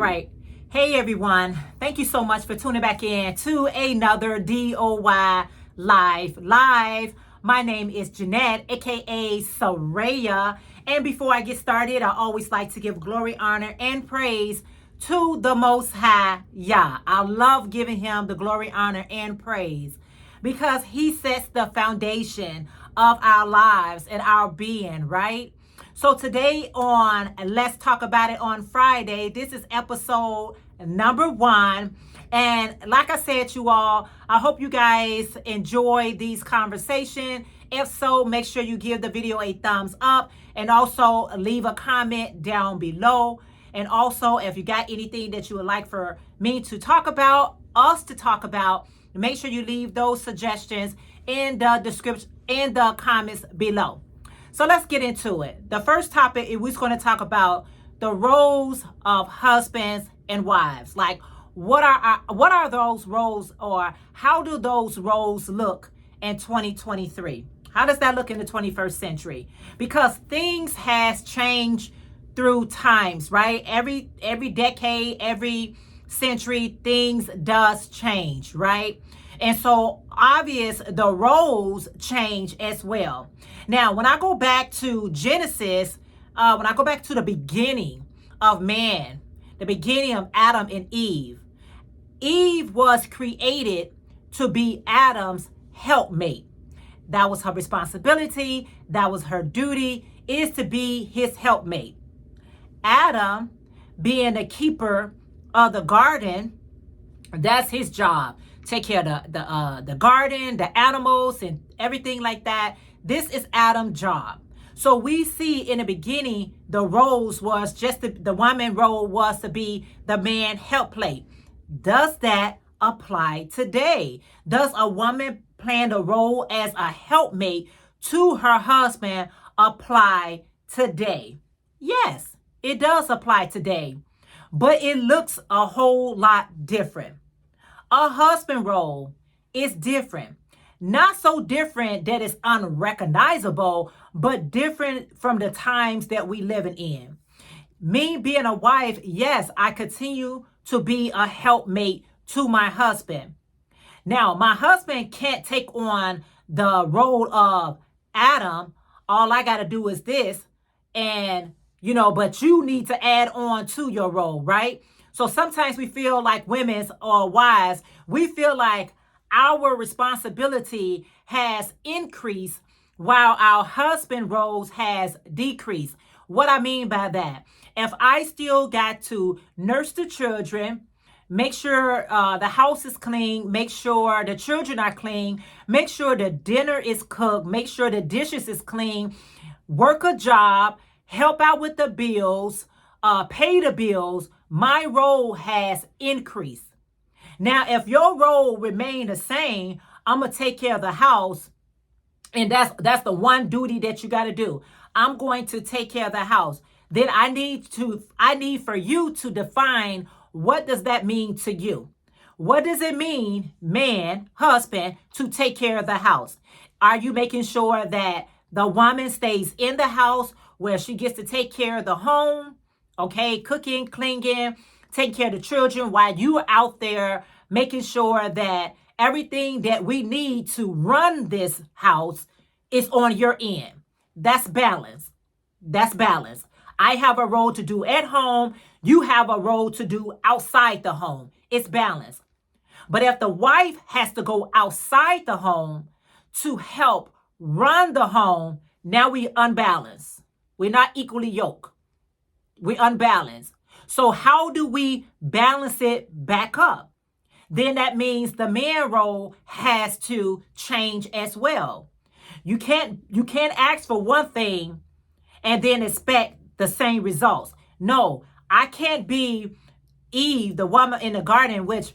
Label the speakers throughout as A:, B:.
A: right. Hey, everyone. Thank you so much for tuning back in to another DOY Live. My name is Jeanette, aka Sarayah. And before I get started, I always like to give glory, honor, and praise to the Most High Yah. I love giving him the glory, honor, and praise because he sets the foundation of our lives and our being, right? So today on Let's Talk About It on Friday, this is episode number 1. And like I said, you all, I hope you guys enjoy these conversations. If so, make sure you give the video a thumbs up and also leave a comment down below. And also, if you got anything that you would like for me to talk about, us to talk about, make sure you leave those suggestions in the description, in the comments below. So let's get into it. The first topic is we're going to talk about the roles of husbands and wives. Like, what are those roles, or how do those roles look in 2023? How does that look in the 21st century? Because things has changed through times, right? Every decade, every century, things does change, right? And so obvious the roles change as well. Now, when I go back to Genesis, when I go back to the beginning of man, the beginning of Adam and Eve, Eve was created to be Adam's helpmate. That was her responsibility. That was her duty, is to be his helpmate. Adam, being the keeper of the garden, that's his job. Take care of the garden, the animals, and everything like that. This is Adam's job. So we see in the beginning, the roles was just the woman role was to be the man helpmate. Does that apply today? Does a woman playing the role as a helpmate to her husband apply today? Yes, it does apply today, but it looks a whole lot different. A husband role is different. Not so different that it's unrecognizable, but different from the times that we living in. Me being a wife, yes, I continue to be a helpmate to my husband. Now, my husband can't take on the role of Adam. All I got to do is this, and but you need to add on to your role, right? So sometimes we feel like women's or wives, we feel like our responsibility has increased while our husband roles has decreased. What I mean by that, if I still got to nurse the children, make sure the house is clean, make sure the children are clean, make sure the dinner is cooked, make sure the dishes is clean, work a job, help out with the bills, pay the bills, my role has increased. Now, if your role remain the same, I'm going to take care of the house. And that's the one duty that you got to do. I'm going to take care of the house. Then I need for you to define, what does that mean to you? What does it mean, man, husband, to take care of the house? Are you making sure that the woman stays in the house where she gets to take care of the home? Okay, cooking, cleaning, taking care of the children while you are out there making sure that everything that we need to run this house is on your end. That's balance. That's balance. I have a role to do at home. You have a role to do outside the home. It's balance. But if the wife has to go outside the home to help run the home, now we unbalanced. We're not equally yoked. We're unbalanced. So how do we balance it back up? Then that means the man role has to change as well. You can't ask for one thing and then expect the same results. No, I can't be Eve, the woman in the garden, which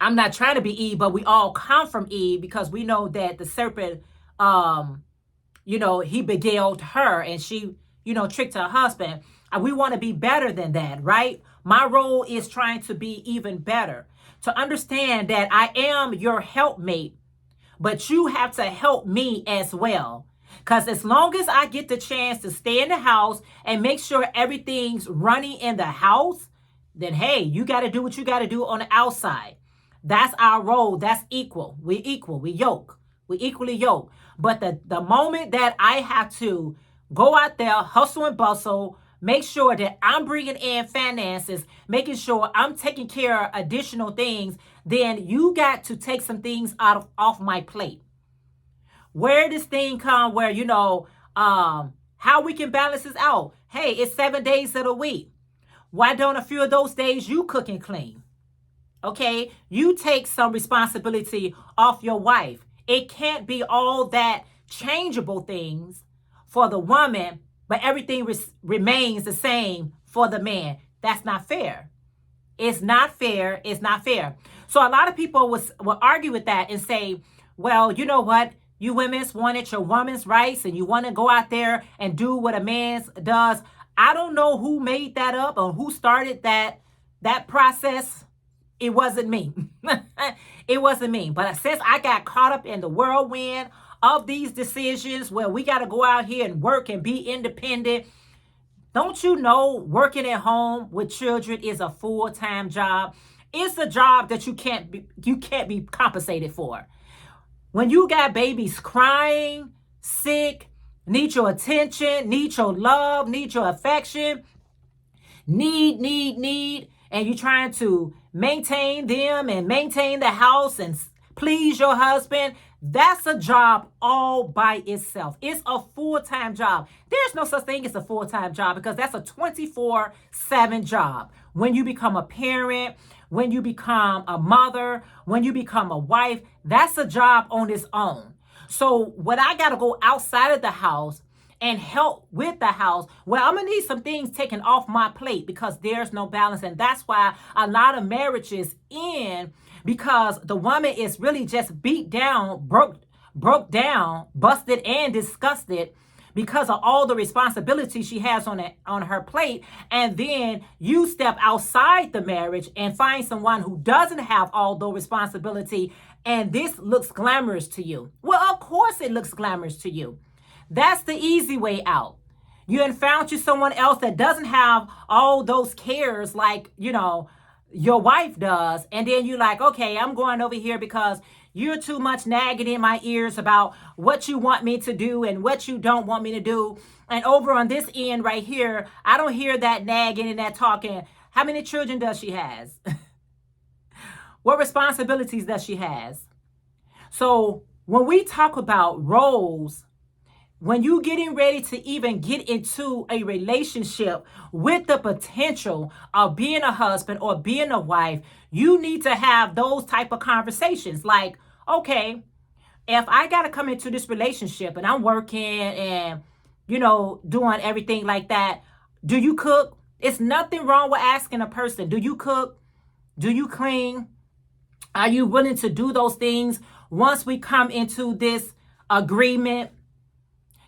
A: I'm not trying to be Eve, but we all come from Eve, because we know that the serpent, he beguiled her and she, tricked her husband. And we want to be better than that, right? My role is trying to be even better. To understand that I am your helpmate, but you have to help me as well. Because as long as I get the chance to stay in the house and make sure everything's running in the house, then hey, you got to do what you got to do on the outside. That's our role. That's equal. We equal. We yoke. We equally yoke. But the moment that I have to go out there, hustle and bustle, make sure that I'm bringing in finances, making sure I'm taking care of additional things, then you got to take some things off my plate. Where this thing come where, how we can balance this out. Hey, it's 7 days of the week. Why don't a few of those days you cook and clean? Okay, you take some responsibility off your wife. It can't be all that changeable things for the woman, but everything remains the same for the man. That's not fair. It's not fair. It's not fair. So a lot of people will argue with that and say, well, you know what? You women's wanted your woman's rights and you want to go out there and do what a man does. I don't know who made that up or who started that process. It wasn't me. It wasn't me. But since I got caught up in the whirlwind of these decisions where we got to go out here and work and be independent, don't you know working at home with children is a full-time job? It's a job that you can't be compensated for. When you got babies crying, sick, need your attention, need your love, need your affection, need, and you're trying to maintain them and maintain the house and please your husband, that's a job all by itself. It's a full-time job. There's no such thing as a full-time job because that's a 24/7 job. When you become a parent, when you become a mother, when you become a wife, that's a job on its own. So when I got to go outside of the house and help with the house, well, I'm going to need some things taken off my plate because there's no balance. And that's why a lot of marriages end because the woman is really just beat down, broke down, busted and disgusted because of all the responsibility she has on her plate. And then you step outside the marriage and find someone who doesn't have all the responsibility. And this looks glamorous to you. Well, of course it looks glamorous to you. That's the easy way out. You have found you someone else that doesn't have all those cares like, your wife does. And then you're like, okay, I'm going over here because you're too much nagging in my ears about what you want me to do and what you don't want me to do. And over on this end right here, I don't hear that nagging and that talking. How many children does she has? What responsibilities does she has? So when we talk about roles, when you getting ready to even get into a relationship with the potential of being a husband or being a wife, you need to have those type of conversations. Like, okay, if I got to come into this relationship and I'm working and, doing everything like that, do you cook? It's nothing wrong with asking a person, do you cook? Do you clean? Are you willing to do those things once we come into this agreement?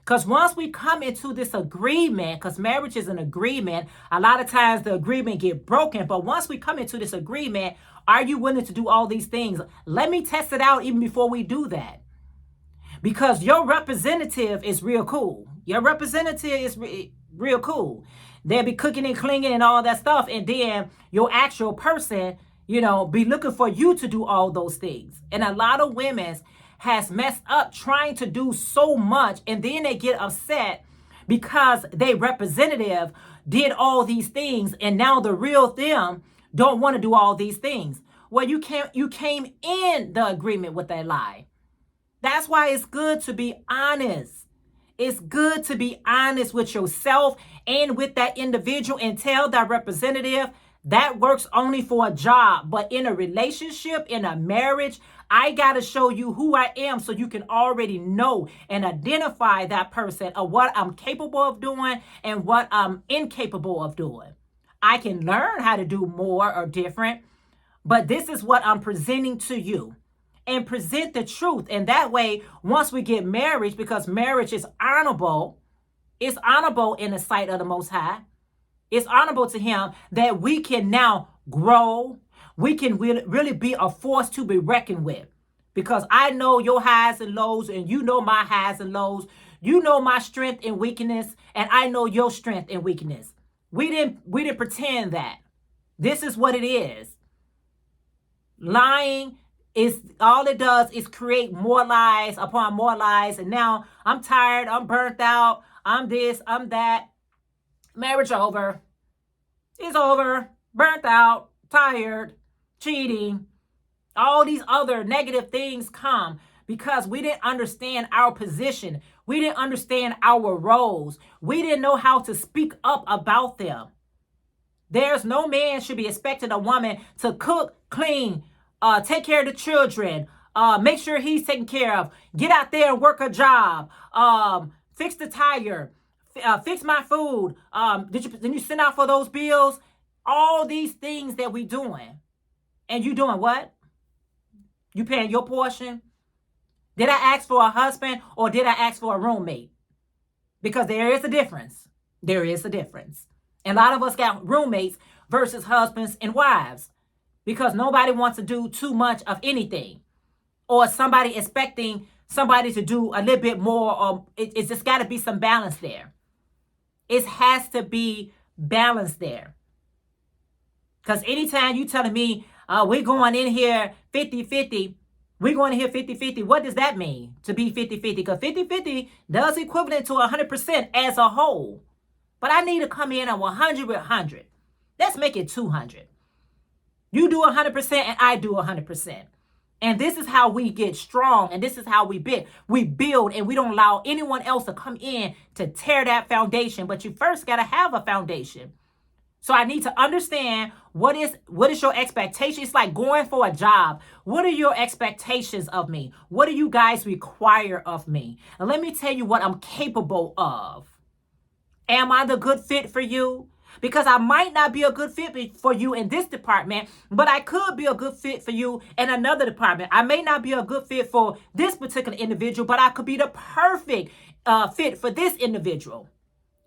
A: Because once we come into this agreement, because marriage is an agreement, a lot of times the agreement get broken. But once we come into this agreement, are you willing to do all these things? Let me test it out even before we do that. Because your representative is real cool. Your representative is real cool. They'll be cooking and cleaning and all that stuff. And then your actual person, be looking for you to do all those things. And a lot of women has messed up trying to do so much, and then they get upset because their representative did all these things, and now the real them don't want to do all these things. Well, you came in the agreement with that lie. That's why it's good to be honest. It's good to be honest with yourself and with that individual and tell that representative that works only for a job. But in a relationship, in a marriage, I got to show you who I am so you can already know and identify that person of what I'm capable of doing and what I'm incapable of doing. I can learn how to do more or different, but this is what I'm presenting to you. And present the truth. And that way, once we get married, because marriage is honorable, it's honorable in the sight of the Most High. It's honorable to him that we can now grow. We can really be a force to be reckoned with. Because I know your highs and lows, and you know my highs and lows. You know my strength and weakness, and I know your strength and weakness. We didn't pretend that. This is what it is. Lying is all it does is create more lies upon more lies. And now I'm tired. I'm burnt out. I'm this. I'm that. Marriage over. It's over. Burnt out. Tired. Cheating. All these other negative things come because we didn't understand our position. We didn't understand our roles. We didn't know how to speak up about them. There's no man should be expecting a woman to cook, clean, take care of the children, make sure he's taken care of, get out there and work a job, fix the tire, fix my food. Did you send out for those bills? All these things that we doing. And you doing what? You paying your portion? Did I ask for a husband or did I ask for a roommate? Because there is a difference. There is a difference. And a lot of us got roommates versus husbands and wives because nobody wants to do too much of anything or somebody expecting somebody to do a little bit more. It's just got to be some balance there. It has to be balanced there. Because anytime you telling me we're going in here 50-50, we're going in here 50-50, what does that mean to be 50-50? Because 50-50 does equivalent to 100% as a whole. But I need to come in at 100 with 100. Let's make it 200. You do 100% and I do 100%. And this is how we get strong. And this is how we build and we don't allow anyone else to come in to tear that foundation. But you first got to have a foundation. So I need to understand what is your expectation. It's like going for a job. What are your expectations of me? What do you guys require of me? And let me tell you what I'm capable of. Am I the good fit for you? Because I might not be a good fit for you in this department, but I could be a good fit for you in another department. I may not be a good fit for this particular individual, but I could be the perfect fit for this individual.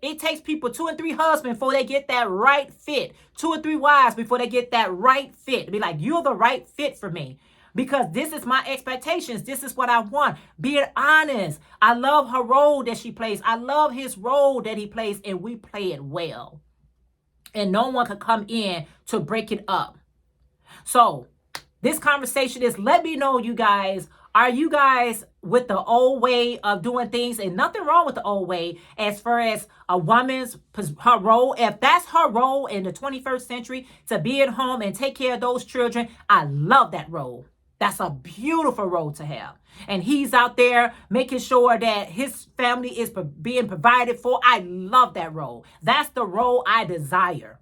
A: It takes people 2 and 3 husbands before they get that right fit. 2 or 3 wives before they get that right fit. Be like, you're the right fit for me. Because this is my expectations. This is what I want. Being honest. I love her role that she plays. I love his role that he plays. And we play it well. And no one can come in to break it up. So this conversation is, let me know, you guys. Are you guys with the old way of doing things? And nothing wrong with the old way as far as a woman's, her role. If that's her role in the 21st century, to be at home and take care of those children, I love that role. That's a beautiful role to have. And he's out there making sure that his family is being provided for. I love that role. That's the role I desire.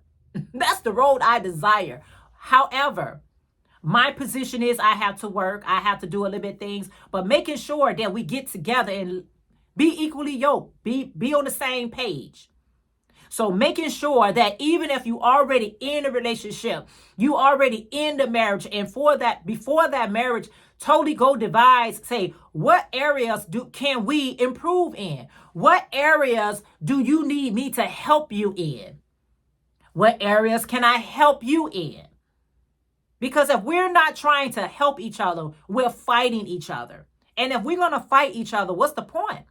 A: That's the role I desire. However, my position is I have to work. I have to do a little bit of things, but making sure that we get together and be equally yoked, be on the same page. So making sure that even if you already in a relationship, you already in the marriage, and before that marriage, totally go devise, say, what areas can we improve in? What areas do you need me to help you in? What areas can I help you in? Because if we're not trying to help each other, we're fighting each other. And if we're going to fight each other, what's the point?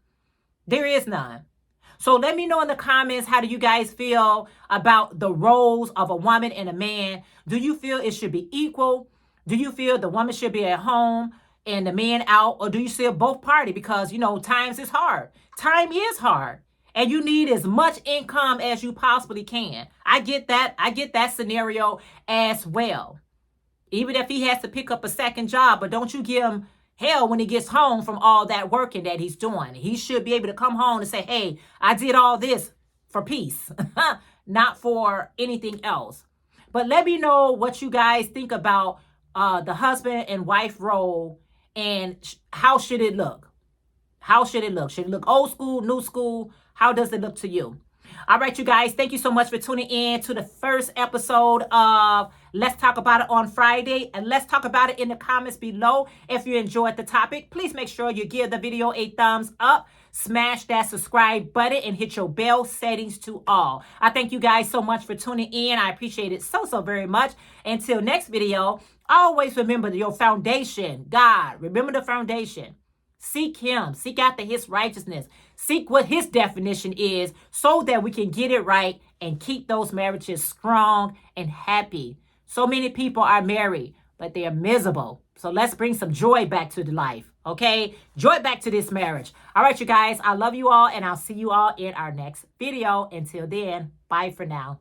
A: There is none. So let me know in the comments, how do you guys feel about the roles of a woman and a man? Do you feel it should be equal? Do you feel the woman should be at home and the man out? Or do you see both parties? Because, times is hard. Time is hard. And you need as much income as you possibly can. I get that. I get that scenario as well. Even if he has to pick up a second job, but don't you give him hell when he gets home from all that working that he's doing. He should be able to come home and say, hey, I did all this for peace, not for anything else. But let me know what you guys think about the husband and wife role and how should it look? How should it look? Should it look old school, new school? How does it look to you? All right, you guys, thank you so much for tuning in to the first episode of Let's Talk About It on Friday. And let's talk about it in the comments below. If you enjoyed the topic, please make sure you give the video a thumbs up, smash that subscribe button, and hit your bell settings to all. I thank you guys so much for tuning in. I appreciate it so very much. Until next video, always remember your foundation, God. Remember the foundation. Seek him. Seek after his righteousness. Seek what his definition is so that we can get it right and keep those marriages strong and happy. So many people are married, but they are miserable. So let's bring some joy back to the life, okay? Joy back to this marriage. All right, you guys, I love you all, and I'll see you all in our next video. Until then, bye for now.